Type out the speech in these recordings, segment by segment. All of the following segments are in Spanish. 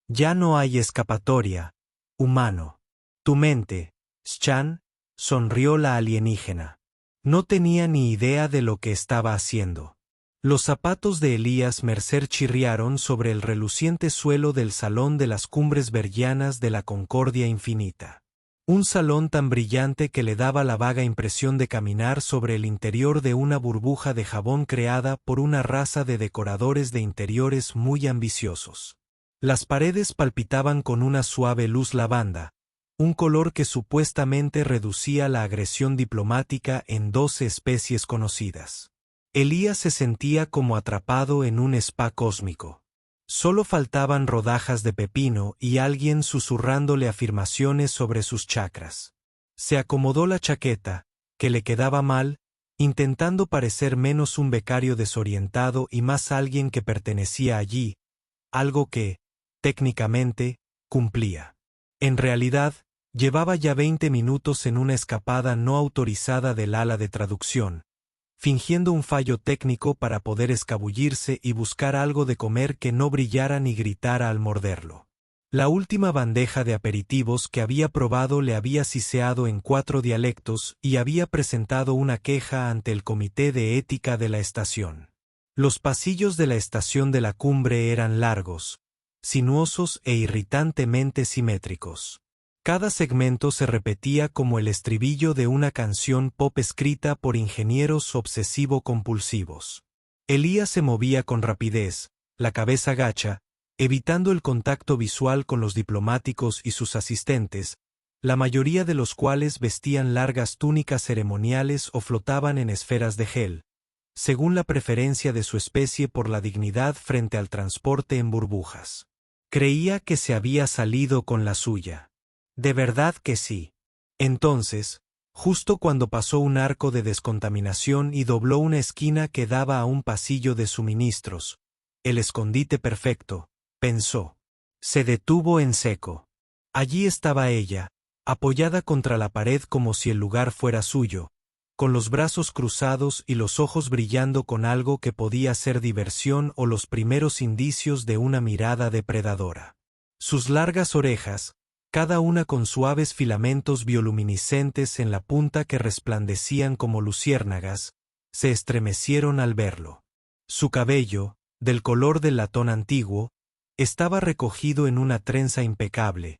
Ya no hay escapatoria, humano. Tu mente, Schan, sonrió la alienígena. No tenía ni idea de lo que estaba haciendo. Los zapatos de Elías Mercer chirriaron sobre el reluciente suelo del salón de las cumbres bergianas de la Concordia Infinita. Un salón tan brillante que le daba la vaga impresión de caminar sobre el interior de una burbuja de jabón creada por una raza de decoradores de interiores muy ambiciosos. Las paredes palpitaban con una suave luz lavanda, un color que supuestamente reducía la agresión diplomática en 12 especies conocidas. Elías se sentía como atrapado en un spa cósmico. Solo faltaban rodajas de pepino y alguien susurrándole afirmaciones sobre sus chakras. Se acomodó la chaqueta, que le quedaba mal, intentando parecer menos un becario desorientado y más alguien que pertenecía allí, algo que, técnicamente, cumplía. En realidad, llevaba ya 20 minutos en una escapada no autorizada del ala de traducción, fingiendo un fallo técnico para poder escabullirse y buscar algo de comer que no brillara ni gritara al morderlo. La última bandeja de aperitivos que había probado le había siseado en 4 dialectos y había presentado una queja ante el comité de ética de la estación. Los pasillos de la estación de la cumbre eran largos, sinuosos e irritantemente simétricos. Cada segmento se repetía como el estribillo de una canción pop escrita por ingenieros obsesivo-compulsivos. Elías se movía con rapidez, la cabeza gacha, evitando el contacto visual con los diplomáticos y sus asistentes, la mayoría de los cuales vestían largas túnicas ceremoniales o flotaban en esferas de gel, según la preferencia de su especie por la dignidad frente al transporte en burbujas. Creía que se había salido con la suya. De verdad que sí. Entonces, justo cuando pasó un arco de descontaminación y dobló una esquina que daba a un pasillo de suministros, el escondite perfecto, pensó. Se detuvo en seco. Allí estaba ella, apoyada contra la pared como si el lugar fuera suyo, con los brazos cruzados y los ojos brillando con algo que podía ser diversión o los primeros indicios de una mirada depredadora. Sus largas orejas, cada una con suaves filamentos bioluminiscentes en la punta que resplandecían como luciérnagas, se estremecieron al verlo. Su cabello, del color del latón antiguo, estaba recogido en una trenza impecable,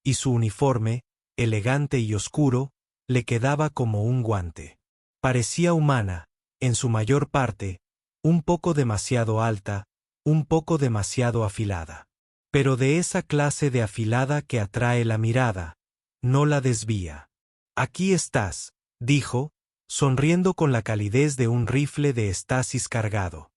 y su uniforme, elegante y oscuro, le quedaba como un guante. Parecía humana, en su mayor parte, un poco demasiado alta, un poco demasiado afilada. Pero de esa clase de afilada que atrae la mirada, no la desvía. Aquí estás, dijo, sonriendo con la calidez de un rifle de estasis cargado.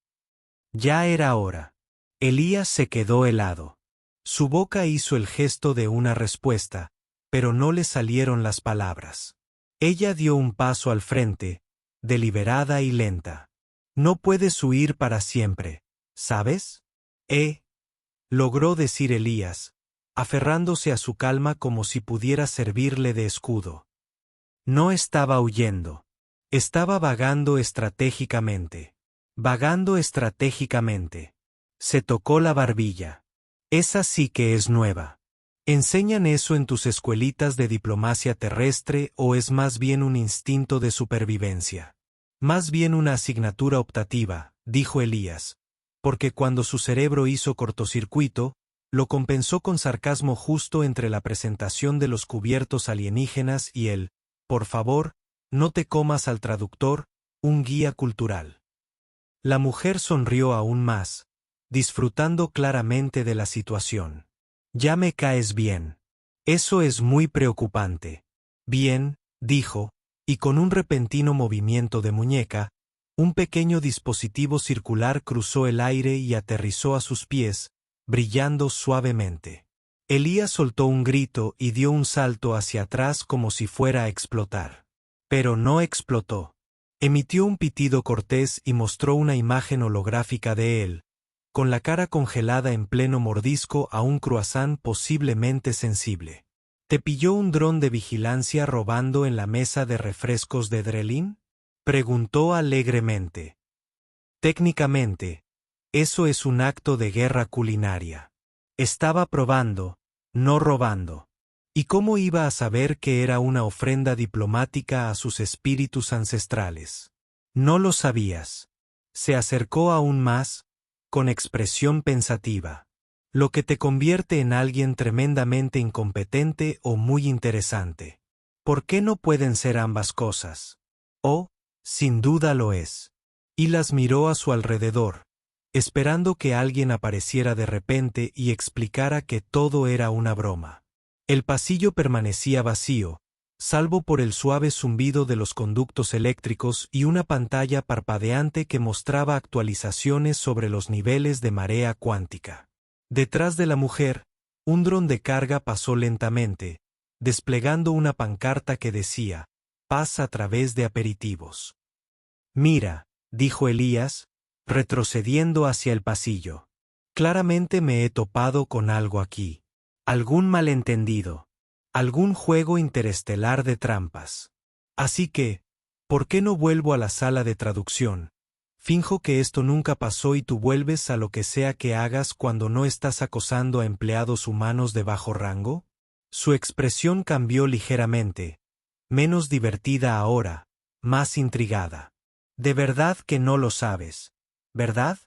Ya era hora. Elías se quedó helado. Su boca hizo el gesto de una respuesta, pero no le salieron las palabras. Ella dio un paso al frente, deliberada y lenta. No puedes huir para siempre, ¿sabes? Logró decir Elías, aferrándose a su calma como si pudiera servirle de escudo. No estaba huyendo. Estaba vagando estratégicamente. Vagando estratégicamente. Se tocó la barbilla. Esa sí que es nueva. ¿Enseñan eso en tus escuelitas de diplomacia terrestre o es más bien un instinto de supervivencia? Más bien una asignatura optativa, dijo Elías, porque cuando su cerebro hizo cortocircuito, lo compensó con sarcasmo justo entre la presentación de los cubiertos alienígenas y el, por favor, no te comas al traductor, un guía cultural. La mujer sonrió aún más, disfrutando claramente de la situación. Ya me caes bien. Eso es muy preocupante. Bien, dijo, y con un repentino movimiento de muñeca, un pequeño dispositivo circular cruzó el aire y aterrizó a sus pies, brillando suavemente. Elías soltó un grito y dio un salto hacia atrás como si fuera a explotar. Pero no explotó. Emitió un pitido cortés y mostró una imagen holográfica de él, con la cara congelada en pleno mordisco a un croissant posiblemente sensible. ¿Te pilló un dron de vigilancia robando en la mesa de refrescos de Drelin? Preguntó alegremente. Técnicamente, eso es un acto de guerra culinaria. Estaba probando, no robando. ¿Y cómo iba a saber que era una ofrenda diplomática a sus espíritus ancestrales? No lo sabías. Se acercó aún más, con expresión pensativa. Lo que te convierte en alguien tremendamente incompetente o muy interesante. ¿Por qué no pueden ser ambas cosas? Oh, sin duda lo es. Y las miró a su alrededor, esperando que alguien apareciera de repente y explicara que todo era una broma. El pasillo permanecía vacío, salvo por el suave zumbido de los conductos eléctricos y una pantalla parpadeante que mostraba actualizaciones sobre los niveles de marea cuántica. Detrás de la mujer, un dron de carga pasó lentamente, desplegando una pancarta que decía, «Paz a través de aperitivos». «Mira», dijo Elías, retrocediendo hacia el pasillo. «Claramente me he topado con algo aquí. Algún malentendido. Algún juego interestelar de trampas. Así que, ¿por qué no vuelvo a la sala de traducción? Finjo que esto nunca pasó y tú vuelves a lo que sea que hagas cuando no estás acosando a empleados humanos de bajo rango». Su expresión cambió ligeramente, menos divertida ahora, más intrigada. «De verdad que no lo sabes, ¿verdad?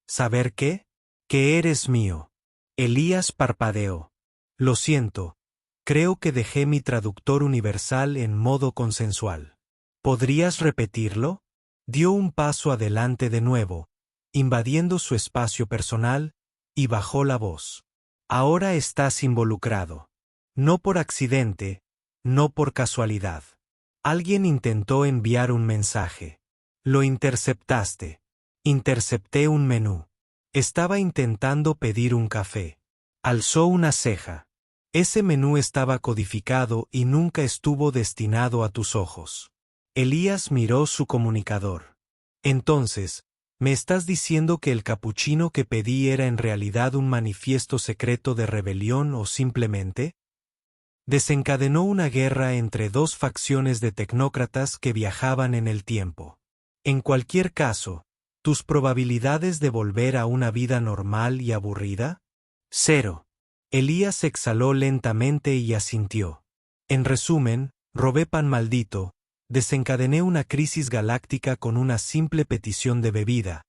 ¿Saber qué? Que eres mío». Elías parpadeó. «Lo siento, creo que dejé mi traductor universal en modo consensual. ¿Podrías repetirlo?». Dio un paso adelante de nuevo, invadiendo su espacio personal, y bajó la voz. «Ahora estás involucrado. No por accidente, no por casualidad. Alguien intentó enviar un mensaje. Lo interceptaste». «Intercepté un menú. Estaba intentando pedir un café». Alzó una ceja. «Ese menú estaba codificado y nunca estuvo destinado a tus ojos». Elías miró su comunicador. «Entonces, ¿me estás diciendo que el capuchino que pedí era en realidad un manifiesto secreto de rebelión o simplemente?» Desencadenó una guerra entre dos facciones de tecnócratas que viajaban en el tiempo. En cualquier caso, ¿tus probabilidades de volver a una vida normal y aburrida? 0. Elías exhaló lentamente y asintió. «En resumen, robé pan maldito, desencadené una crisis galáctica con una simple petición de bebida,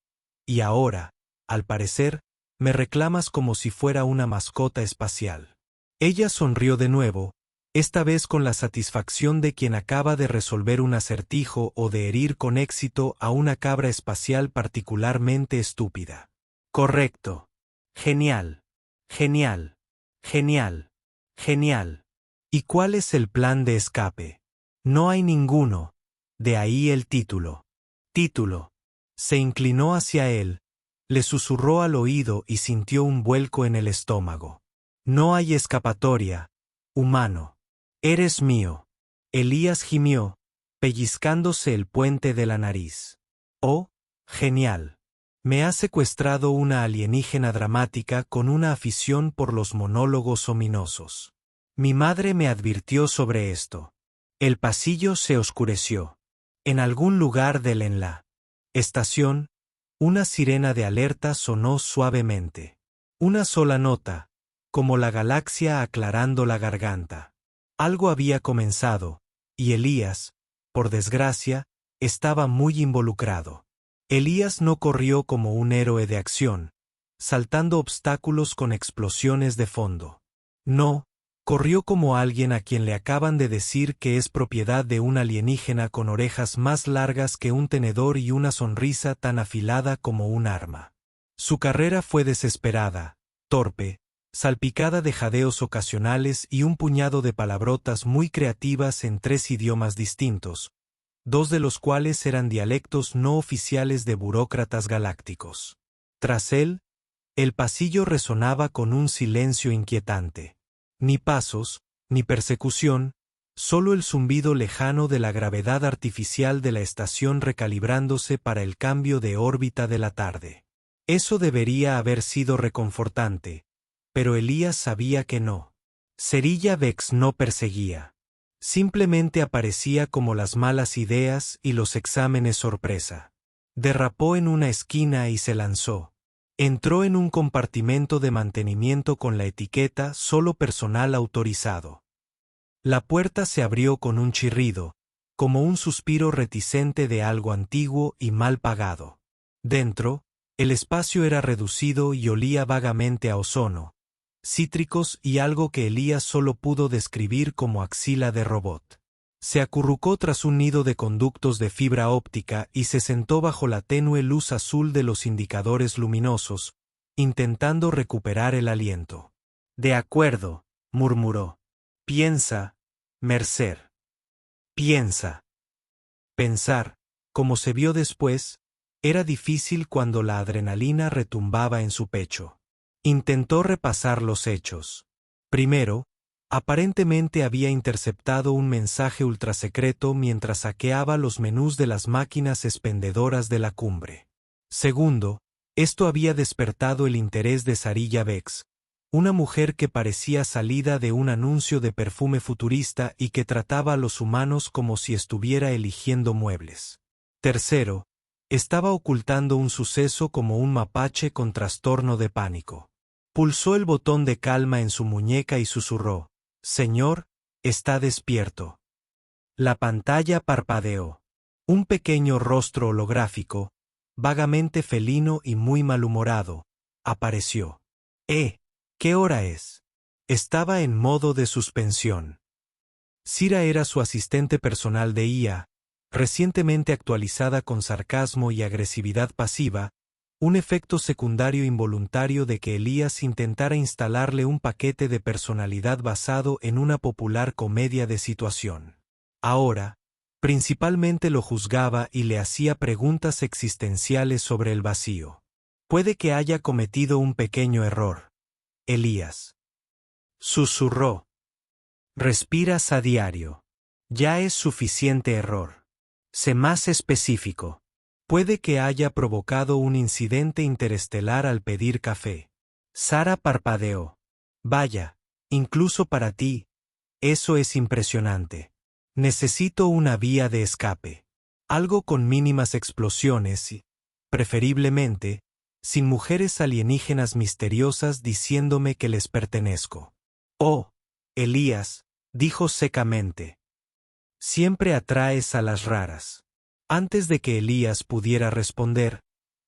y ahora, al parecer, me reclamas como si fuera una mascota espacial». Ella sonrió de nuevo, esta vez con la satisfacción de quien acaba de resolver un acertijo o de herir con éxito a una cabra espacial particularmente estúpida. «Correcto. Genial. Genial. Genial. Genial. ¿Y cuál es el plan de escape?» «No hay ninguno. De ahí el título». «Título». Se inclinó hacia él, le susurró al oído y sintió un vuelco en el estómago. «No hay escapatoria, humano. Eres mío». Elías gimió, pellizcándose el puente de la nariz. «Oh, genial. Me ha secuestrado una alienígena dramática con una afición por los monólogos ominosos. Mi madre me advirtió sobre esto». El pasillo se oscureció. En algún lugar de la estación, una sirena de alerta sonó suavemente. Una sola nota, como la galaxia aclarando la garganta. Algo había comenzado, y Elías, por desgracia, estaba muy involucrado. Elías no corrió como un héroe de acción, saltando obstáculos con explosiones de fondo. No, corrió como alguien a quien le acaban de decir que es propiedad de un alienígena con orejas más largas que un tenedor y una sonrisa tan afilada como un arma. Su carrera fue desesperada, torpe, salpicada de jadeos ocasionales y un puñado de palabrotas muy creativas en 3 idiomas distintos, 2 de los cuales eran dialectos no oficiales de burócratas galácticos. Tras él, el pasillo resonaba con un silencio inquietante. Ni pasos, ni persecución, solo el zumbido lejano de la gravedad artificial de la estación recalibrándose para el cambio de órbita de la tarde. Eso debería haber sido reconfortante, pero Elías sabía que no. Cerilla Vex no perseguía. Simplemente aparecía como las malas ideas y los exámenes sorpresa. Derrapó en una esquina y se lanzó. Entró en un compartimento de mantenimiento con la etiqueta «Solo personal autorizado». La puerta se abrió con un chirrido, como un suspiro reticente de algo antiguo y mal pagado. Dentro, el espacio era reducido y olía vagamente a ozono, cítricos y algo que Elías solo pudo describir como axila de robot. Se acurrucó tras un nido de conductos de fibra óptica y se sentó bajo la tenue luz azul de los indicadores luminosos, intentando recuperar el aliento. «De acuerdo», murmuró. «Piensa, Mercer. Piensa». Pensar, como se vio después, era difícil cuando la adrenalina retumbaba en su pecho. Intentó repasar los hechos. Primero, aparentemente había interceptado un mensaje ultrasecreto mientras saqueaba los menús de las máquinas expendedoras de la cumbre. Segundo, esto había despertado el interés de Sarilla Vex, una mujer que parecía salida de un anuncio de perfume futurista y que trataba a los humanos como si estuviera eligiendo muebles. Tercero, estaba ocultando un suceso como un mapache con trastorno de pánico. Pulsó el botón de calma en su muñeca y susurró: «Señor, está despierto». La pantalla parpadeó. Un pequeño rostro holográfico, vagamente felino y muy malhumorado, apareció. ¿Qué hora es? Estaba en modo de suspensión. Cira era su asistente personal de IA, recientemente actualizada con sarcasmo y agresividad pasiva, un efecto secundario involuntario de que Elías intentara instalarle un paquete de personalidad basado en una popular comedia de situación. Ahora, principalmente lo juzgaba y le hacía preguntas existenciales sobre el vacío. Puede que haya cometido un pequeño error, Elías. Susurró. Respiras a diario. Ya es suficiente error. Sé más específico. Puede que haya provocado un incidente interestelar al pedir café. Sara parpadeó. Vaya, incluso para ti, eso es impresionante. Necesito una vía de escape. Algo con mínimas explosiones y, preferiblemente, sin mujeres alienígenas misteriosas diciéndome que les pertenezco. Oh, Elías, dijo secamente. Siempre atraes a las raras. Antes de que Elías pudiera responder,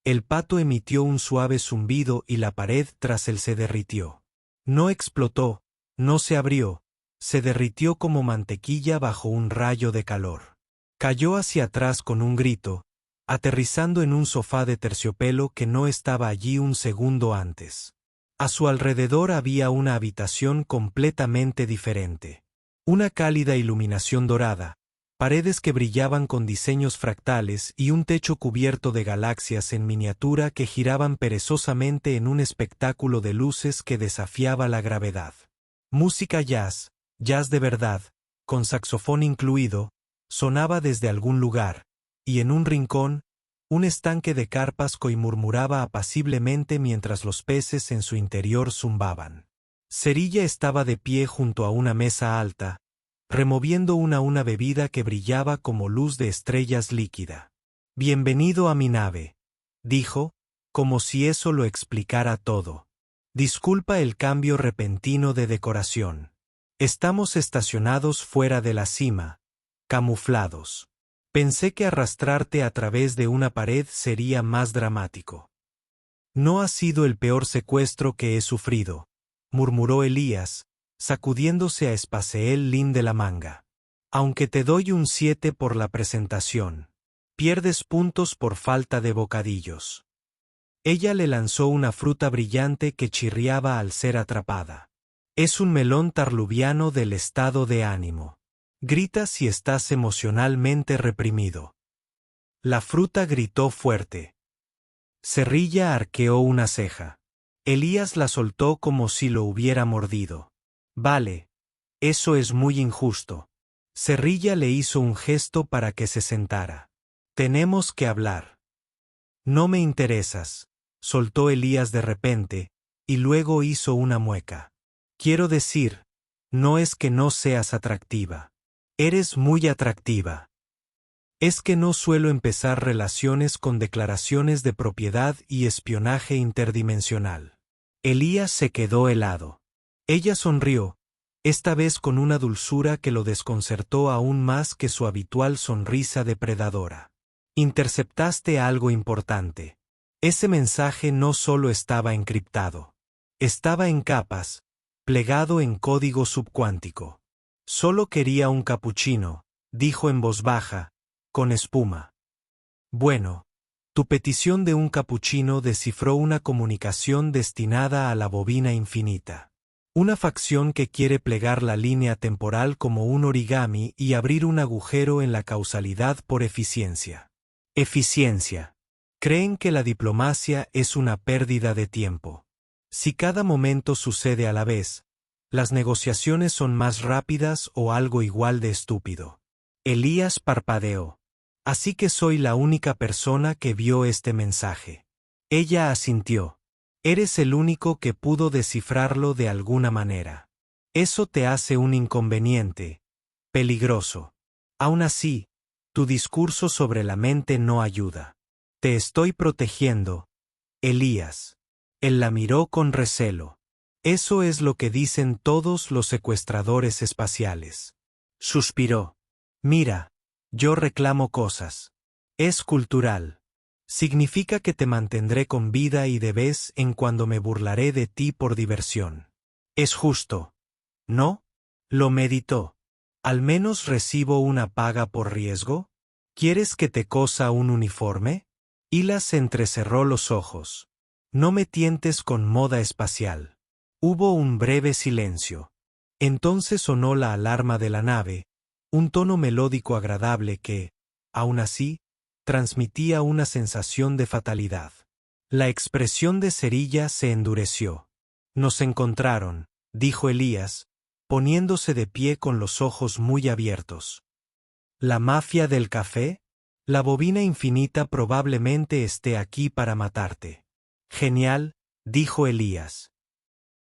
el pato emitió un suave zumbido y la pared tras él se derritió. No explotó, no se abrió, se derritió como mantequilla bajo un rayo de calor. Cayó hacia atrás con un grito, aterrizando en un sofá de terciopelo que no estaba allí un segundo antes. A su alrededor había una habitación completamente diferente. Una cálida iluminación dorada, paredes que brillaban con diseños fractales y un techo cubierto de galaxias en miniatura que giraban perezosamente en un espectáculo de luces que desafiaba la gravedad. Música jazz de verdad, con saxofón incluido, sonaba desde algún lugar, y en un rincón, un estanque de carpas murmuraba apaciblemente mientras los peces en su interior zumbaban. Cerilla estaba de pie junto a una mesa alta, removiendo una a una bebida que brillaba como luz de estrellas líquida. «Bienvenido a mi nave», dijo, como si eso lo explicara todo. «Disculpa el cambio repentino de decoración. Estamos estacionados fuera de la cima, camuflados. Pensé que arrastrarte a través de una pared sería más dramático». «No ha sido el peor secuestro que he sufrido», murmuró Elías, sacudiéndose a Espaceel Lin de la manga. «Aunque te doy un 7 por la presentación, pierdes puntos por falta de bocadillos». Ella le lanzó una fruta brillante que chirriaba al ser atrapada. «Es un melón tarluviano del estado de ánimo. Grita si estás emocionalmente reprimido». La fruta gritó fuerte. Cerrilla arqueó una ceja. Elías la soltó como si lo hubiera mordido. «Vale. Eso es muy injusto». Cerrilla le hizo un gesto para que se sentara. «Tenemos que hablar». «No me interesas», soltó Elías de repente, y luego hizo una mueca. «Quiero decir, no es que no seas atractiva. Eres muy atractiva». Es que no suelo empezar relaciones con declaraciones de propiedad y espionaje interdimensional. Elías se quedó helado. Ella sonrió, esta vez con una dulzura que lo desconcertó aún más que su habitual sonrisa depredadora. Interceptaste algo importante. Ese mensaje no solo estaba encriptado. Estaba en capas, plegado en código subcuántico. Solo quería un capuchino, dijo en voz baja, con espuma. Bueno, tu petición de un capuchino descifró una comunicación destinada a la bobina infinita. Una facción que quiere plegar la línea temporal como un origami y abrir un agujero en la causalidad por eficiencia. Eficiencia. Creen que la diplomacia es una pérdida de tiempo. Si cada momento sucede a la vez, las negociaciones son más rápidas o algo igual de estúpido. Elías parpadeó. Así que soy la única persona que vio este mensaje. Ella asintió. Eres el único que pudo descifrarlo de alguna manera. Eso te hace un inconveniente. Peligroso. Aún así, tu discurso sobre la mente no ayuda. Te estoy protegiendo, Elías. Él la miró con recelo. Eso es lo que dicen todos los secuestradores espaciales. Suspiró. Mira. Yo reclamo cosas. Es cultural. Significa que te mantendré con vida y de vez en cuando me burlaré de ti por diversión. Es justo. ¿No? Lo meditó. ¿Al menos recibo una paga por riesgo? ¿Quieres que te cosa un uniforme? Hila se entrecerró los ojos. No me tientes con moda espacial. Hubo un breve silencio. Entonces sonó la alarma de la nave, un tono melódico agradable que, aún así, transmitía una sensación de fatalidad. La expresión de Cerilla se endureció. Nos encontraron, dijo Elías, poniéndose de pie con los ojos muy abiertos. ¿La mafia del café? La bobina infinita probablemente esté aquí para matarte. Genial, dijo Elías.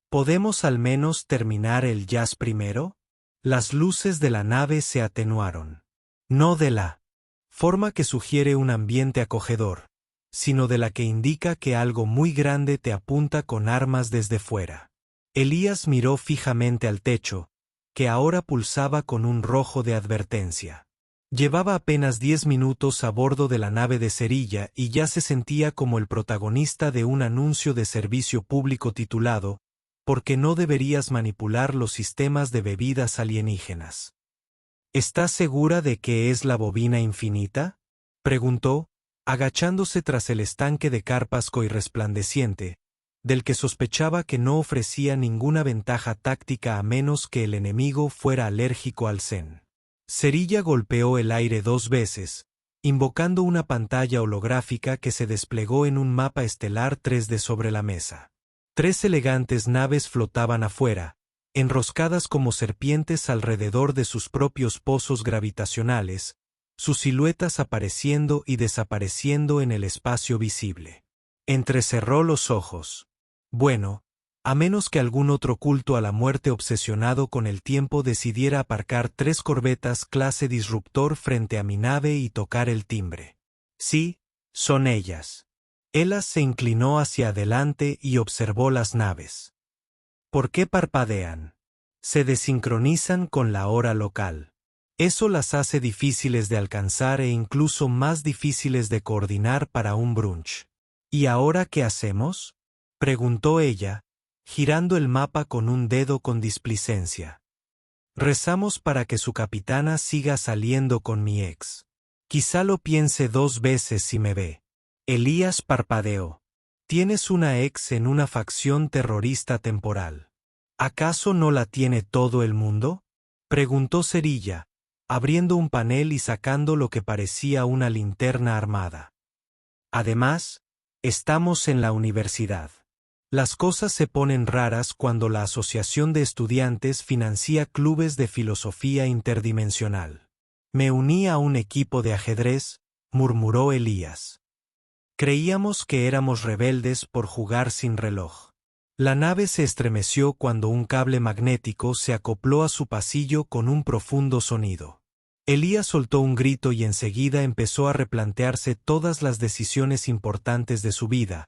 ¿Podemos al menos terminar el jazz primero? Las luces de la nave se atenuaron. No de la forma que sugiere un ambiente acogedor, sino de la que indica que algo muy grande te apunta con armas desde fuera. Elías miró fijamente al techo, que ahora pulsaba con un rojo de advertencia. Llevaba apenas 10 minutos a bordo de la nave de Cerilla y ya se sentía como el protagonista de un anuncio de servicio público titulado «Porque no deberías manipular los sistemas de bebidas alienígenas». ¿Estás segura de que es la bobina infinita?, preguntó, agachándose tras el estanque de carpasco y resplandeciente, del que sospechaba que no ofrecía ninguna ventaja táctica a menos que el enemigo fuera alérgico al zen. Cerilla golpeó el aire 2 veces, invocando una pantalla holográfica que se desplegó en un mapa estelar 3D sobre la mesa. 3 elegantes naves flotaban afuera, enroscadas como serpientes alrededor de sus propios pozos gravitacionales, sus siluetas apareciendo y desapareciendo en el espacio visible. Entrecerró los ojos. Bueno, a menos que algún otro culto a la muerte obsesionado con el tiempo decidiera aparcar 3 corbetas clase Disruptor frente a mi nave y tocar el timbre. Sí, son ellas. Ella se inclinó hacia adelante y observó las naves. ¿Por qué parpadean? Se desincronizan con la hora local. Eso las hace difíciles de alcanzar e incluso más difíciles de coordinar para un brunch. ¿Y ahora qué hacemos?, preguntó ella, girando el mapa con un dedo con displicencia. Rezamos para que su capitana siga saliendo con mi ex. Quizá lo piense 2 veces si me ve. Elías parpadeó. Tienes una ex en una facción terrorista temporal. ¿Acaso no la tiene todo el mundo?, preguntó Cerilla, abriendo un panel y sacando lo que parecía una linterna armada. Además, estamos en la universidad. Las cosas se ponen raras cuando la Asociación de Estudiantes financia clubes de filosofía interdimensional. Me uní a un equipo de ajedrez, murmuró Elías. Creíamos que éramos rebeldes por jugar sin reloj. La nave se estremeció cuando un cable magnético se acopló a su pasillo con un profundo sonido. Elías soltó un grito y enseguida empezó a replantearse todas las decisiones importantes de su vida,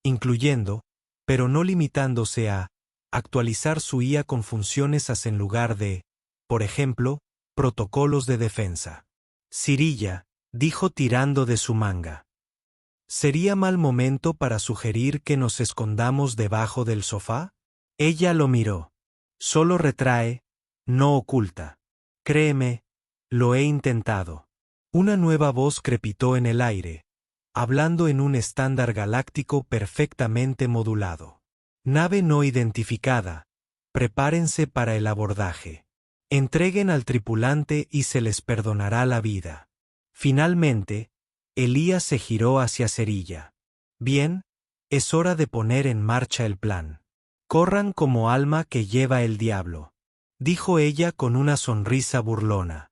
incluyendo, pero no limitándose a, actualizar su IA con funciones as en lugar de, por ejemplo, protocolos de defensa. Cirilla, dijo tirando de su manga. ¿Sería mal momento para sugerir que nos escondamos debajo del sofá? Ella lo miró. Solo retrae, no oculta. Créeme, lo he intentado. Una nueva voz crepitó en el aire, hablando en un estándar galáctico perfectamente modulado. Nave no identificada. Prepárense para el abordaje. Entreguen al tripulante y se les perdonará la vida. Finalmente, Elías se giró hacia Cerilla. Bien, es hora de poner en marcha el plan. Corran como alma que lleva el diablo, dijo ella con una sonrisa burlona.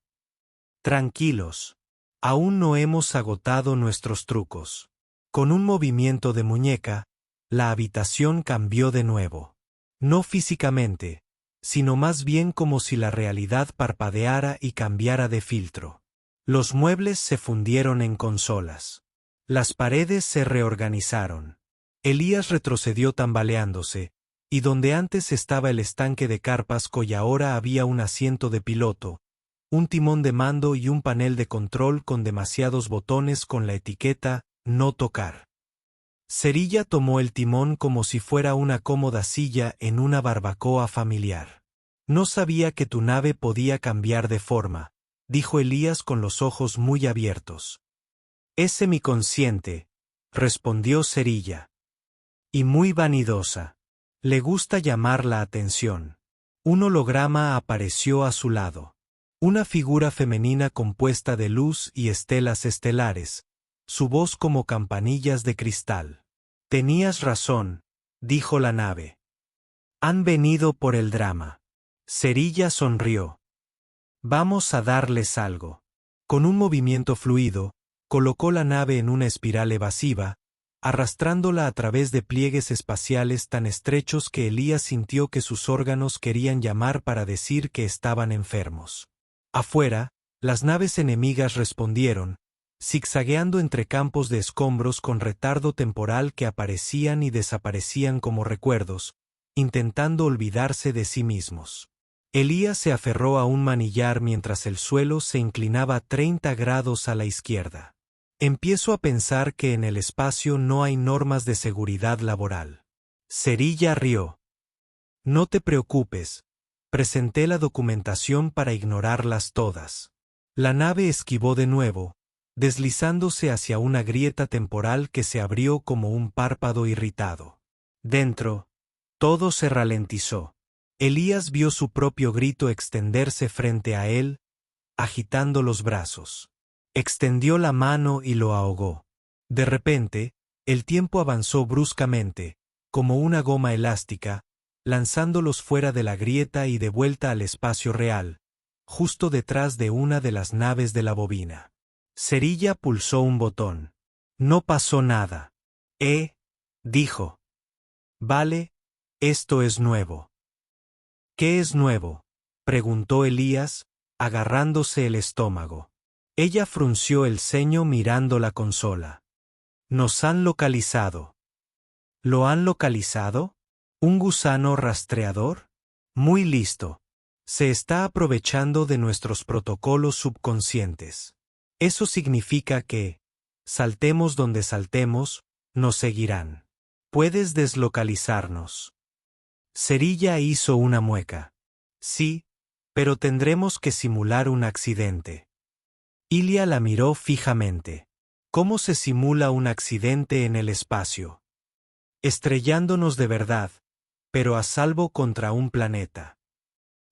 Tranquilos, aún no hemos agotado nuestros trucos. Con un movimiento de muñeca, la habitación cambió de nuevo. No físicamente, sino más bien como si la realidad parpadeara y cambiara de filtro. Los muebles se fundieron en consolas. Las paredes se reorganizaron. Elías retrocedió tambaleándose, y donde antes estaba el estanque de carpas y ahora había un asiento de piloto, un timón de mando y un panel de control con demasiados botones con la etiqueta «No tocar». Cerilla tomó el timón como si fuera una cómoda silla en una barbacoa familiar. No sabía que tu nave podía cambiar de forma, dijo Elías con los ojos muy abiertos. Es semiconsciente, respondió Cerilla. Y muy vanidosa. Le gusta llamar la atención. Un holograma apareció a su lado. Una figura femenina compuesta de luz y estelas estelares, su voz como campanillas de cristal. Tenías razón, dijo la nave. Han venido por el drama. Cerilla sonrió. Vamos a darles algo. Con un movimiento fluido, colocó la nave en una espiral evasiva, arrastrándola a través de pliegues espaciales tan estrechos que Elías sintió que sus órganos querían llamar para decir que estaban enfermos. Afuera, las naves enemigas respondieron, zigzagueando entre campos de escombros con retardo temporal que aparecían y desaparecían como recuerdos, intentando olvidarse de sí mismos. Elías se aferró a un manillar mientras el suelo se inclinaba 30 grados a la izquierda. Empiezo a pensar que en el espacio no hay normas de seguridad laboral. Cerilla rió. No te preocupes. Presenté la documentación para ignorarlas todas. La nave esquivó de nuevo, deslizándose hacia una grieta temporal que se abrió como un párpado irritado. Dentro, todo se ralentizó. Elías vio su propio grito extenderse frente a él, agitando los brazos. Extendió la mano y lo ahogó. De repente, el tiempo avanzó bruscamente, como una goma elástica, lanzándolos fuera de la grieta y de vuelta al espacio real, justo detrás de una de las naves de la bobina. Cerilla pulsó un botón. No pasó nada. Dijo. Vale, esto es nuevo. ¿Qué es nuevo?, preguntó Elías, agarrándose el estómago. Ella frunció el ceño mirando la consola. Nos han localizado. ¿Lo han localizado? ¿Un gusano rastreador? Muy listo. Se está aprovechando de nuestros protocolos subconscientes. Eso significa que, saltemos donde saltemos, nos seguirán. Puedes deslocalizarnos. Cerilla hizo una mueca. Sí, pero tendremos que simular un accidente. Ilia la miró fijamente. ¿Cómo se simula un accidente en el espacio? Estrellándonos de verdad, pero a salvo contra un planeta.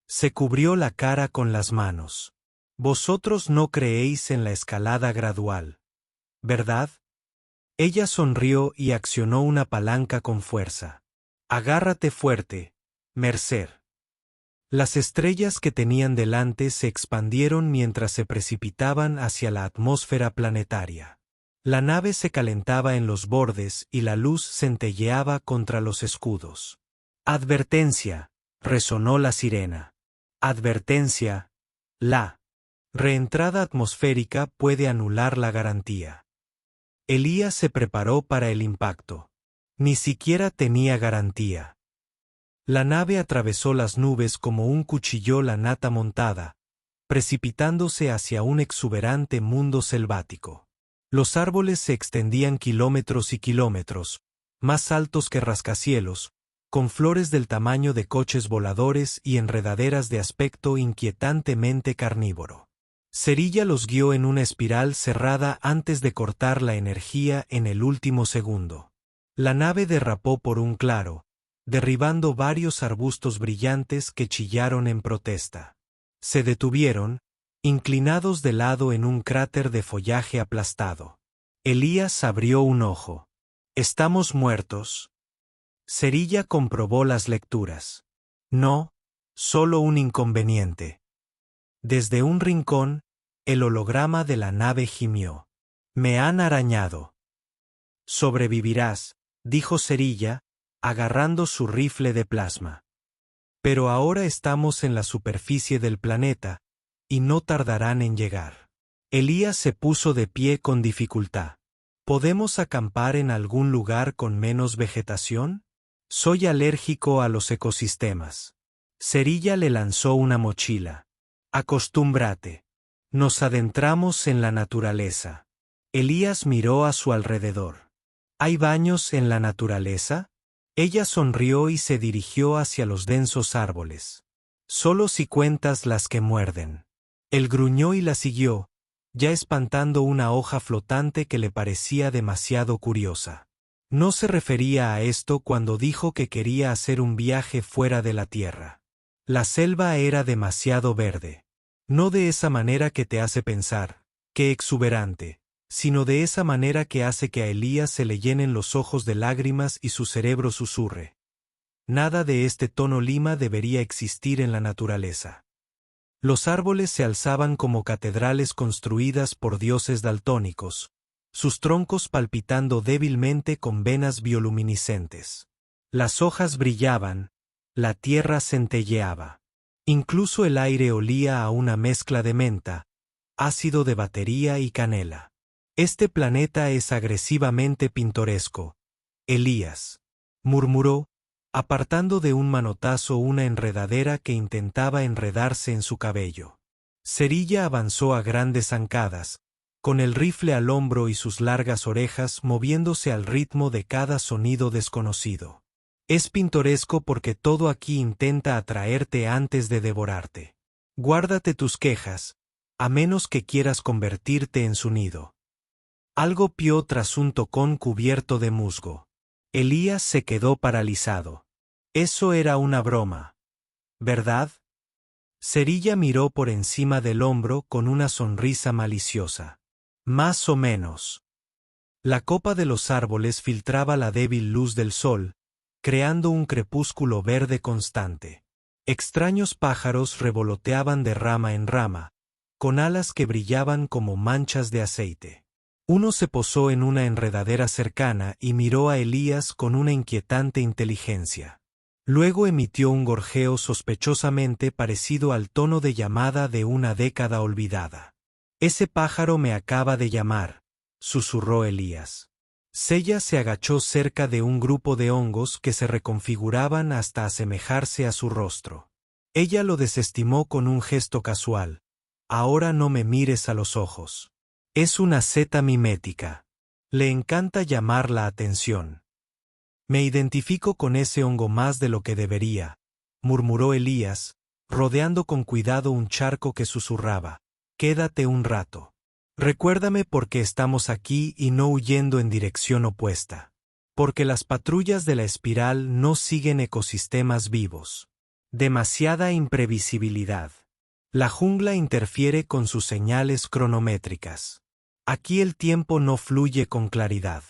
Se cubrió la cara con las manos. Vosotros no creéis en la escalada gradual, ¿verdad? Ella sonrió y accionó una palanca con fuerza. Agárrate fuerte, Mercer. Las estrellas que tenían delante se expandieron mientras se precipitaban hacia la atmósfera planetaria. La nave se calentaba en los bordes y la luz centelleaba contra los escudos. Advertencia, resonó la sirena. Advertencia, la Reentrada atmosférica puede anular la garantía. Elías se preparó para el impacto. Ni siquiera tenía garantía. La nave atravesó las nubes como un cuchillo la nata montada, precipitándose hacia un exuberante mundo selvático. Los árboles se extendían kilómetros y kilómetros, más altos que rascacielos, con flores del tamaño de coches voladores y enredaderas de aspecto inquietantemente carnívoro. Cerilla los guió en una espiral cerrada antes de cortar la energía en el último segundo. La nave derrapó por un claro, derribando varios arbustos brillantes que chillaron en protesta. Se detuvieron, inclinados de lado en un cráter de follaje aplastado. Elías abrió un ojo. «¿Estamos muertos?» Cerilla comprobó las lecturas. No, solo un inconveniente. Desde un rincón, el holograma de la nave gimió. «Me han arañado». «Sobrevivirás», dijo Cerilla, agarrando su rifle de plasma. «Pero ahora estamos en la superficie del planeta, y no tardarán en llegar». Elías se puso de pie con dificultad. ¿Podemos acampar en algún lugar con menos vegetación? Soy alérgico a los ecosistemas. Cerilla le lanzó una mochila. Acostúmbrate. Nos adentramos en la naturaleza. Elías miró a su alrededor. ¿Hay baños en la naturaleza? Ella sonrió y se dirigió hacia los densos árboles. Solo si cuentas las que muerden. Él gruñó y la siguió, ya espantando una hoja flotante que le parecía demasiado curiosa. No se refería a esto cuando dijo que quería hacer un viaje fuera de la tierra. La selva era demasiado verde. No de esa manera que te hace pensar, qué exuberante, sino de esa manera que hace que a Elías se le llenen los ojos de lágrimas y su cerebro susurre. Nada de este tono lima debería existir en la naturaleza. Los árboles se alzaban como catedrales construidas por dioses daltónicos, sus troncos palpitando débilmente con venas bioluminiscentes. Las hojas brillaban, la tierra centelleaba. Incluso el aire olía a una mezcla de menta, ácido de batería y canela. Este planeta es agresivamente pintoresco. Elías murmuró, apartando de un manotazo una enredadera que intentaba enredarse en su cabello. Cerilla avanzó a grandes zancadas, con el rifle al hombro y sus largas orejas moviéndose al ritmo de cada sonido desconocido. Es pintoresco porque todo aquí intenta atraerte antes de devorarte. Guárdate tus quejas, a menos que quieras convertirte en su nido. Algo pió tras un tocón cubierto de musgo. Elías se quedó paralizado. Eso era una broma, ¿verdad? Cerilla miró por encima del hombro con una sonrisa maliciosa. Más o menos. La copa de los árboles filtraba la débil luz del sol, creando un crepúsculo verde constante. Extraños pájaros revoloteaban de rama en rama, con alas que brillaban como manchas de aceite. Uno se posó en una enredadera cercana y miró a Elías con una inquietante inteligencia. Luego emitió un gorjeo sospechosamente parecido al tono de llamada de una década olvidada. «Ese pájaro me acaba de llamar», susurró Elías. Sella se agachó cerca de un grupo de hongos que se reconfiguraban hasta asemejarse a su rostro. Ella lo desestimó con un gesto casual. «Ahora no me mires a los ojos. Es una seta mimética. Le encanta llamar la atención». «Me identifico con ese hongo más de lo que debería», murmuró Elías, rodeando con cuidado un charco que susurraba. «Quédate un rato. Recuérdame por qué estamos aquí y no huyendo en dirección opuesta. Porque las patrullas de la espiral no siguen ecosistemas vivos. Demasiada imprevisibilidad. La jungla interfiere con sus señales cronométricas. Aquí el tiempo no fluye con claridad».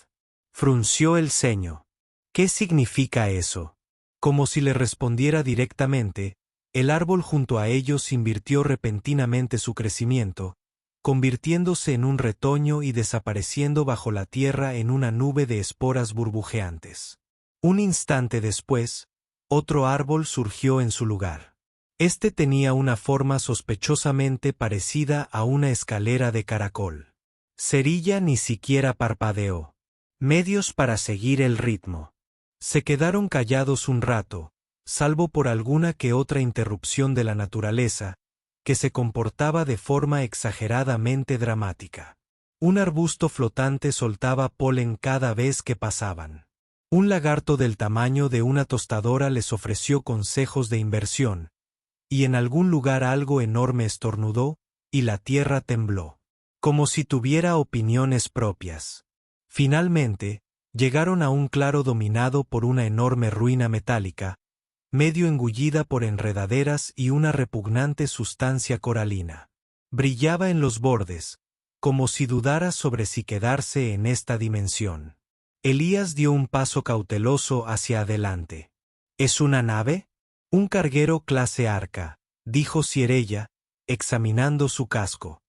Frunció el ceño. «¿Qué significa eso?» Como si le respondiera directamente, el árbol junto a ellos invirtió repentinamente su crecimiento, convirtiéndose en un retoño y desapareciendo bajo la tierra en una nube de esporas burbujeantes. Un instante después, otro árbol surgió en su lugar. Este tenía una forma sospechosamente parecida a una escalera de caracol. Cerilla ni siquiera parpadeó. Medios para seguir el ritmo. Se quedaron callados un rato, salvo por alguna que otra interrupción de la naturaleza, que se comportaba de forma exageradamente dramática. Un arbusto flotante soltaba polen cada vez que pasaban. Un lagarto del tamaño de una tostadora les ofreció consejos de inversión, y en algún lugar algo enorme estornudó, y la tierra tembló, como si tuviera opiniones propias. Finalmente, llegaron a un claro dominado por una enorme ruina metálica, medio engullida por enredaderas y una repugnante sustancia coralina. Brillaba en los bordes, como si dudara sobre si quedarse en esta dimensión. Elías dio un paso cauteloso hacia adelante. ¿Es una nave? Un carguero clase Arca, dijo Sierella, examinando su casco.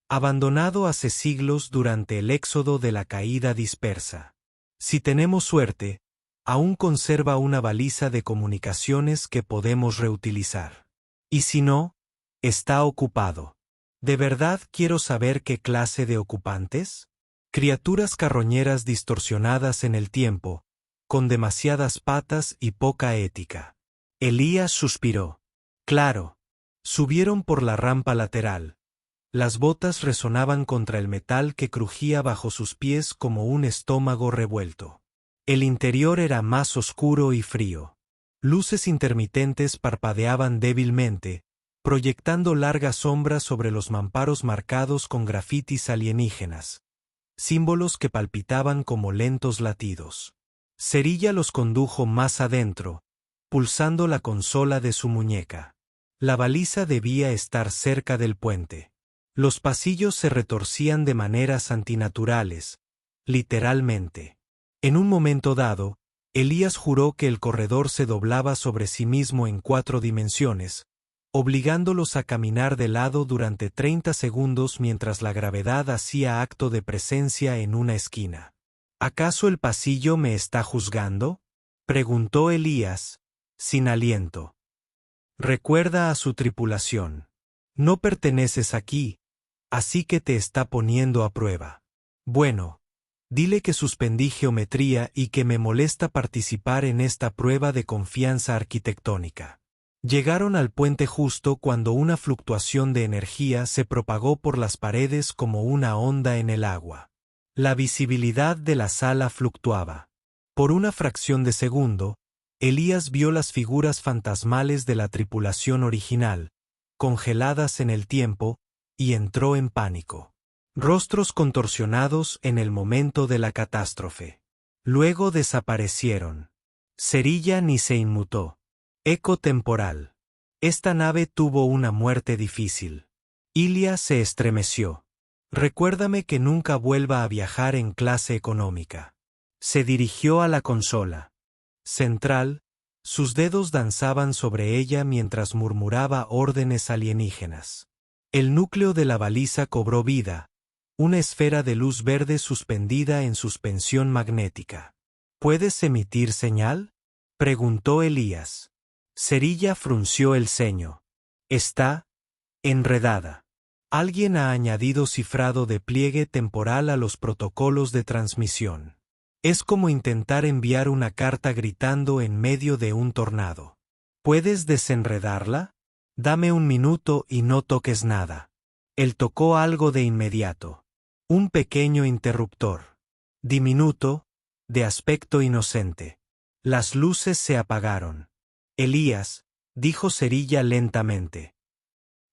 Abandonado hace siglos durante el éxodo de la caída dispersa. Si tenemos suerte, aún conserva una baliza de comunicaciones que podemos reutilizar. Y si no, está ocupado. ¿De verdad quiero saber qué clase de ocupantes? Criaturas carroñeras distorsionadas en el tiempo, con demasiadas patas y poca ética. Elías suspiró. Claro. Subieron por la rampa lateral. Las botas resonaban contra el metal que crujía bajo sus pies como un estómago revuelto. El interior era más oscuro y frío. Luces intermitentes parpadeaban débilmente, proyectando largas sombras sobre los mamparos marcados con grafitis alienígenas, símbolos que palpitaban como lentos latidos. Cerilla los condujo más adentro, pulsando la consola de su muñeca. La baliza debía estar cerca del puente. Los pasillos se retorcían de maneras antinaturales, literalmente. En un momento dado, Elías juró que el corredor se doblaba sobre sí mismo en 4 dimensiones, obligándolos a caminar de lado durante 30 segundos mientras la gravedad hacía acto de presencia en una esquina. ¿Acaso el pasillo me está juzgando?, preguntó Elías, sin aliento. Recuerda a su tripulación. No perteneces aquí, así que te está poniendo a prueba. Bueno, dile que suspendí geometría y que me molesta participar en esta prueba de confianza arquitectónica. Llegaron al puente justo cuando una fluctuación de energía se propagó por las paredes como una onda en el agua. La visibilidad de la sala fluctuaba. Por una fracción de segundo, Elías vio las figuras fantasmales de la tripulación original, congeladas en el tiempo, y entró en pánico. Rostros contorsionados en el momento de la catástrofe. Luego desaparecieron. Cerilla ni se inmutó. Eco temporal. Esta nave tuvo una muerte difícil. Ilia se estremeció. Recuérdame que nunca vuelva a viajar en clase económica. Se dirigió a la consola central, sus dedos danzaban sobre ella mientras murmuraba órdenes alienígenas. El núcleo de la baliza cobró vida, una esfera de luz verde suspendida en suspensión magnética. ¿Puedes emitir señal?, preguntó Elías. Cerilla frunció el ceño. Está enredada. Alguien ha añadido cifrado de pliegue temporal a los protocolos de transmisión. Es como intentar enviar una carta gritando en medio de un tornado. ¿Puedes desenredarla? Dame un minuto y no toques nada. Él tocó algo de inmediato. Un pequeño interruptor. Diminuto, de aspecto inocente. Las luces se apagaron. Elías, dijo Cerilla lentamente.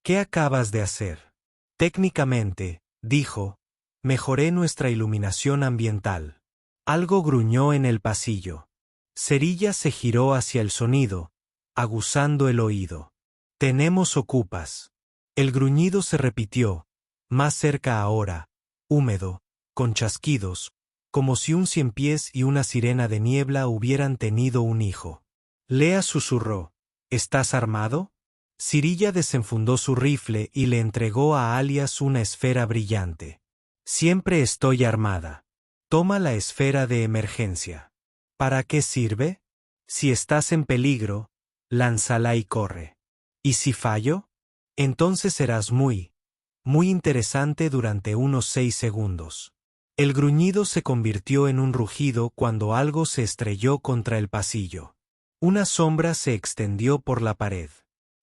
¿Qué acabas de hacer? Técnicamente, dijo, mejoré nuestra iluminación ambiental. Algo gruñó en el pasillo. Cerilla se giró hacia el sonido, aguzando el oído. Tenemos ocupas. El gruñido se repitió, más cerca ahora, húmedo, con chasquidos, como si un ciempiés y una sirena de niebla hubieran tenido un hijo. Lea susurró, ¿estás armado? Cerilla desenfundó su rifle y le entregó a Alias una esfera brillante. Siempre estoy armada. Toma la esfera de emergencia. ¿Para qué sirve? Si estás en peligro, lánzala y corre. ¿Y si fallo? Entonces serás muy interesante durante unos 6 segundos. El gruñido se convirtió en un rugido cuando algo se estrelló contra el pasillo. Una sombra se extendió por la pared.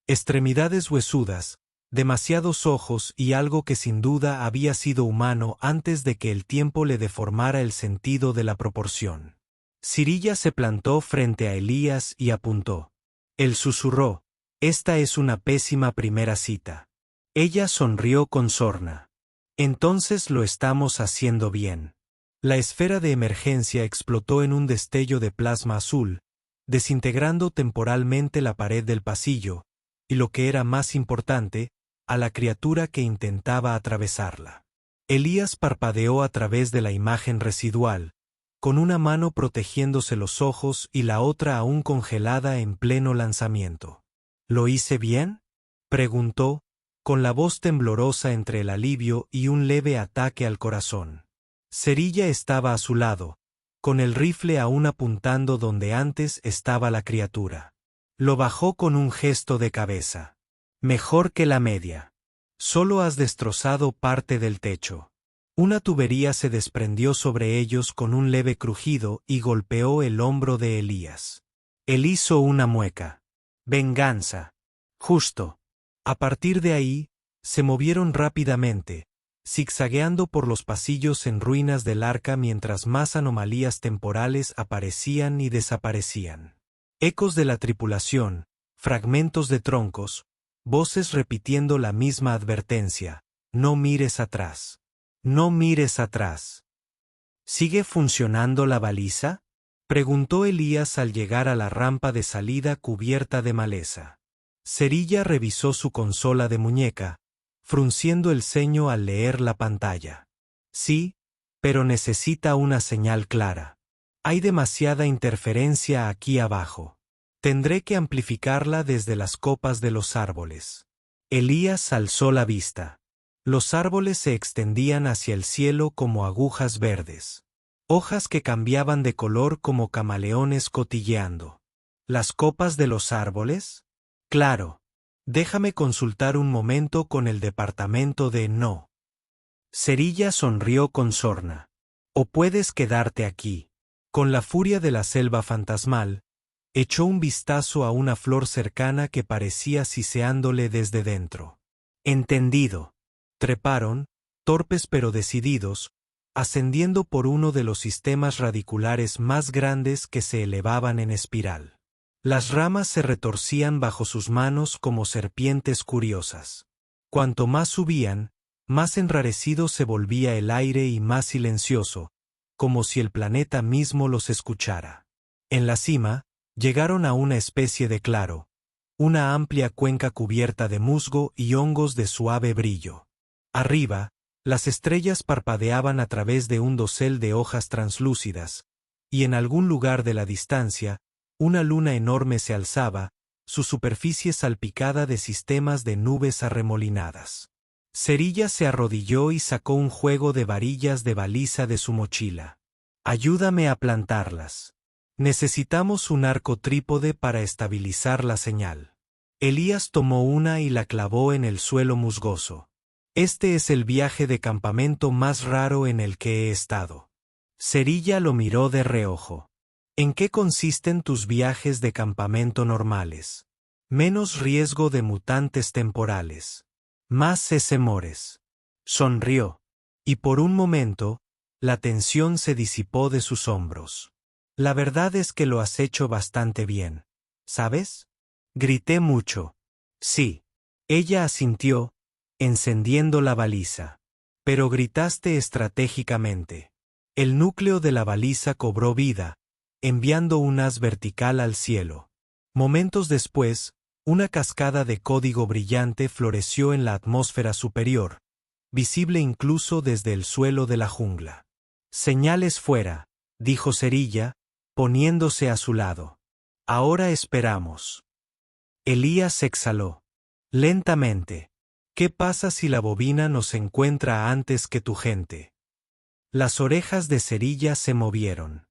Extremidades huesudas, demasiados ojos y algo que sin duda había sido humano antes de que el tiempo le deformara el sentido de la proporción. Sirilla se plantó frente a Elías y apuntó. Él susurró: «Esta es una pésima primera cita». Ella sonrió con sorna. «Entonces lo estamos haciendo bien». La esfera de emergencia explotó en un destello de plasma azul, desintegrando temporalmente la pared del pasillo, y lo que era más importante, a la criatura que intentaba atravesarla. Elías parpadeó a través de la imagen residual, con una mano protegiéndose los ojos y la otra aún congelada en pleno lanzamiento. «¿Lo hice bien?», preguntó, con la voz temblorosa entre el alivio y un leve ataque al corazón. Cerilla estaba a su lado, con el rifle aún apuntando donde antes estaba la criatura. Lo bajó con un gesto de cabeza. «Mejor que la media. Solo has destrozado parte del techo». Una tubería se desprendió sobre ellos con un leve crujido y golpeó el hombro de Elías. Él hizo una mueca. «Venganza». Justo. A partir de ahí, se movieron rápidamente, zigzagueando por los pasillos en ruinas del arca mientras más anomalías temporales aparecían y desaparecían. Ecos de la tripulación, fragmentos de troncos, voces repitiendo la misma advertencia: «No mires atrás. No mires atrás». «¿Sigue funcionando la baliza?», preguntó Elías al llegar a la rampa de salida cubierta de maleza. Cerilla revisó su consola de muñeca, frunciendo el ceño al leer la pantalla. «Sí, pero necesita una señal clara. Hay demasiada interferencia aquí abajo. Tendré que amplificarla desde las copas de los árboles». Elías alzó la vista. Los árboles se extendían hacia el cielo como agujas verdes. Hojas que cambiaban de color como camaleones cotilleando. ¿Las copas de los árboles? Claro. Déjame consultar un momento con el departamento de no. Cerilla sonrió con sorna. «O puedes quedarte aquí». Con la furia de la selva fantasmal, echó un vistazo a una flor cercana que parecía siseándole desde dentro. «Entendido». Treparon, torpes pero decididos, ascendiendo por uno de los sistemas radiculares más grandes que se elevaban en espiral. Las ramas se retorcían bajo sus manos como serpientes curiosas. Cuanto más subían, más enrarecido se volvía el aire y más silencioso, como si el planeta mismo los escuchara. En la cima, llegaron a una especie de claro, una amplia cuenca cubierta de musgo y hongos de suave brillo. Arriba, las estrellas parpadeaban a través de un dosel de hojas translúcidas, y en algún lugar de la distancia, una luna enorme se alzaba, su superficie salpicada de sistemas de nubes arremolinadas. Cerilla se arrodilló y sacó un juego de varillas de baliza de su mochila. «Ayúdame a plantarlas. Necesitamos un arco trípode para estabilizar la señal». Elías tomó una y la clavó en el suelo musgoso. «Este es el viaje de campamento más raro en el que he estado». Cerilla lo miró de reojo. «¿En qué consisten tus viajes de campamento normales?» «Menos riesgo de mutantes temporales. Más sesemores». Sonrió. Y por un momento, la tensión se disipó de sus hombros. «La verdad es que lo has hecho bastante bien, ¿sabes?». Grité mucho. «Sí». Ella asintió, encendiendo la baliza. «Pero gritaste estratégicamente». El núcleo de la baliza cobró vida, enviando un haz vertical al cielo. Momentos después, una cascada de código brillante floreció en la atmósfera superior, visible incluso desde el suelo de la jungla. «Señales fuera», dijo Cerilla, poniéndose a su lado. «Ahora esperamos». Elías exhaló. Lentamente. «¿Qué pasa si la bobina nos encuentra antes que tu gente?». Las orejas de Cerilla se movieron.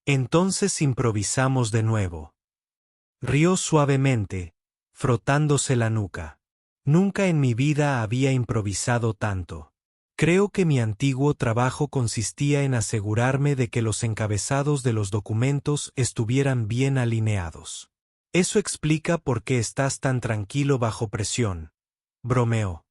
«Entonces improvisamos de nuevo». Rió suavemente, frotándose la nuca. Nunca en mi vida había improvisado tanto. Creo que mi antiguo trabajo consistía en asegurarme de que los encabezados de los documentos estuvieran bien alineados. Eso explica por qué estás tan tranquilo bajo presión, bromeó.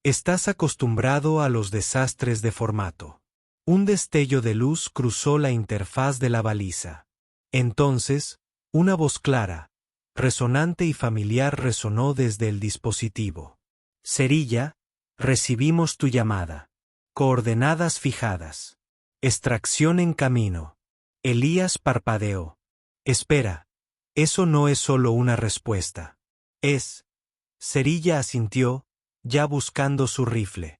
Estás acostumbrado a los desastres de formato. Un destello de luz cruzó la interfaz de la baliza. Entonces, una voz clara, resonante y familiar resonó desde el dispositivo. Cerilla, recibimos tu llamada. Coordenadas fijadas. Extracción en camino. Elías parpadeó. Espera, eso no es solo una respuesta. Es. Cerilla asintió, ya buscando su rifle.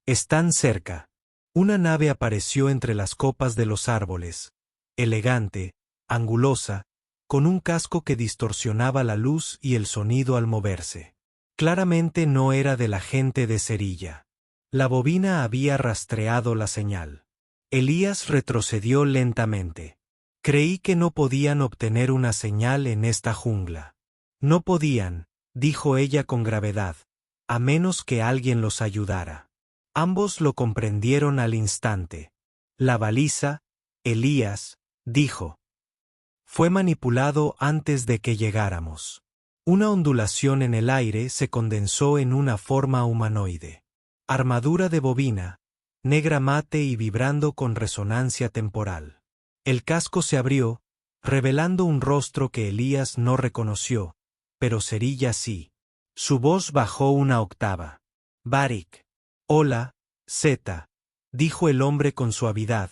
Están cerca. Una nave apareció entre las copas de los árboles, elegante, angulosa, con un casco que distorsionaba la luz y el sonido al moverse. Claramente no era de la gente de Cerilla. La bobina había rastreado la señal. Elías retrocedió lentamente. Creí que no podían obtener una señal en esta jungla. No podían, dijo ella con gravedad, a menos que alguien los ayudara. Ambos lo comprendieron al instante. La baliza, Elías, dijo. Fue manipulado antes de que llegáramos. Una ondulación en el aire se condensó en una forma humanoide. Armadura de bobina, negra mate y vibrando con resonancia temporal. El casco se abrió, revelando un rostro que Elías no reconoció, pero Cerilla sí. Su voz bajó una octava. Barik. Hola, Z, dijo el hombre con suavidad,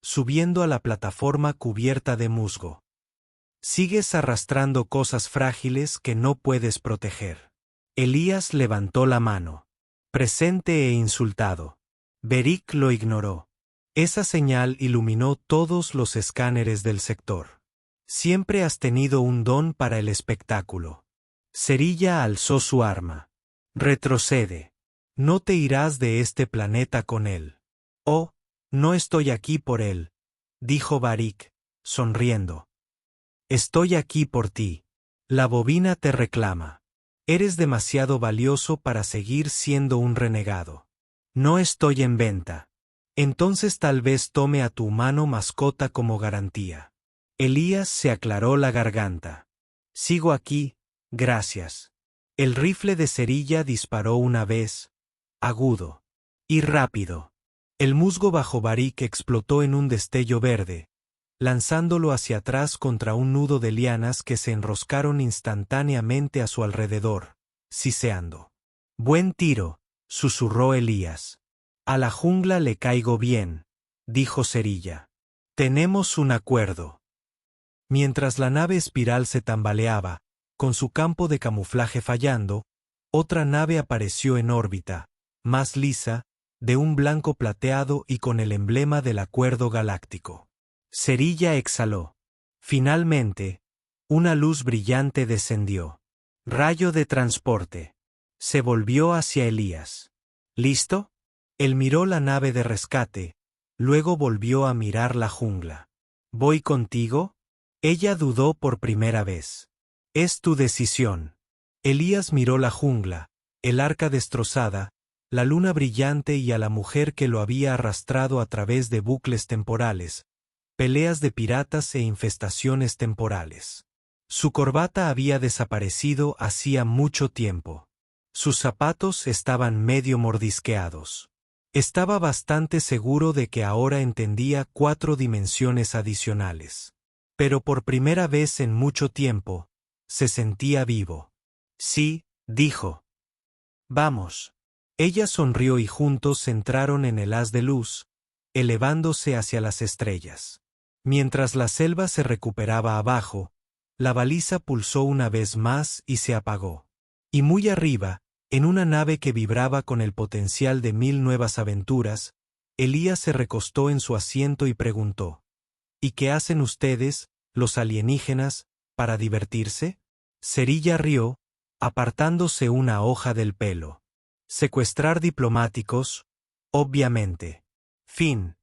subiendo a la plataforma cubierta de musgo. Sigues arrastrando cosas frágiles que no puedes proteger. Elías levantó la mano. Presente e insultado. Barik lo ignoró. Esa señal iluminó todos los escáneres del sector. Siempre has tenido un don para el espectáculo. Cerilla alzó su arma. Retrocede. No te irás de este planeta con él. Oh, no estoy aquí por él, dijo Barik, sonriendo. Estoy aquí por ti. La bobina te reclama. Eres demasiado valioso para seguir siendo un renegado. No estoy en venta. Entonces tal vez tome a tu humano mascota como garantía. Elías se aclaró la garganta. Sigo aquí, gracias. El rifle de Cerilla disparó una vez, agudo y rápido. El musgo bajo Barik explotó en un destello verde, lanzándolo hacia atrás contra un nudo de lianas que se enroscaron instantáneamente a su alrededor, siseando. Buen tiro, susurró Elías. A la jungla le caigo bien, dijo Cerilla. Tenemos un acuerdo. Mientras la nave espiral se tambaleaba, con su campo de camuflaje fallando, otra nave apareció en órbita, más lisa, de un blanco plateado y con el emblema del Acuerdo Galáctico. Cerilla exhaló. Finalmente, una luz brillante descendió. Rayo de transporte. Se volvió hacia Elías. ¿Listo? Él miró la nave de rescate, luego volvió a mirar la jungla. ¿Voy contigo? Ella dudó por primera vez. Es tu decisión. Elías miró la jungla, el arca destrozada, la luna brillante y a la mujer que lo había arrastrado a través de bucles temporales, peleas de piratas e infestaciones temporales. Su corbata había desaparecido hacía mucho tiempo. Sus zapatos estaban medio mordisqueados. Estaba bastante seguro de que ahora entendía 4 dimensiones adicionales. Pero por primera vez en mucho tiempo, se sentía vivo. Sí, dijo. Vamos. Ella sonrió y juntos entraron en el haz de luz, elevándose hacia las estrellas. Mientras la selva se recuperaba abajo, la baliza pulsó una vez más y se apagó. Y muy arriba, en una nave que vibraba con el potencial de 1000 nuevas aventuras, Elías se recostó en su asiento y preguntó: ¿Y qué hacen ustedes, los alienígenas, para divertirse? Cerilla rió, apartándose una hoja del pelo. Secuestrar diplomáticos, obviamente. Fin.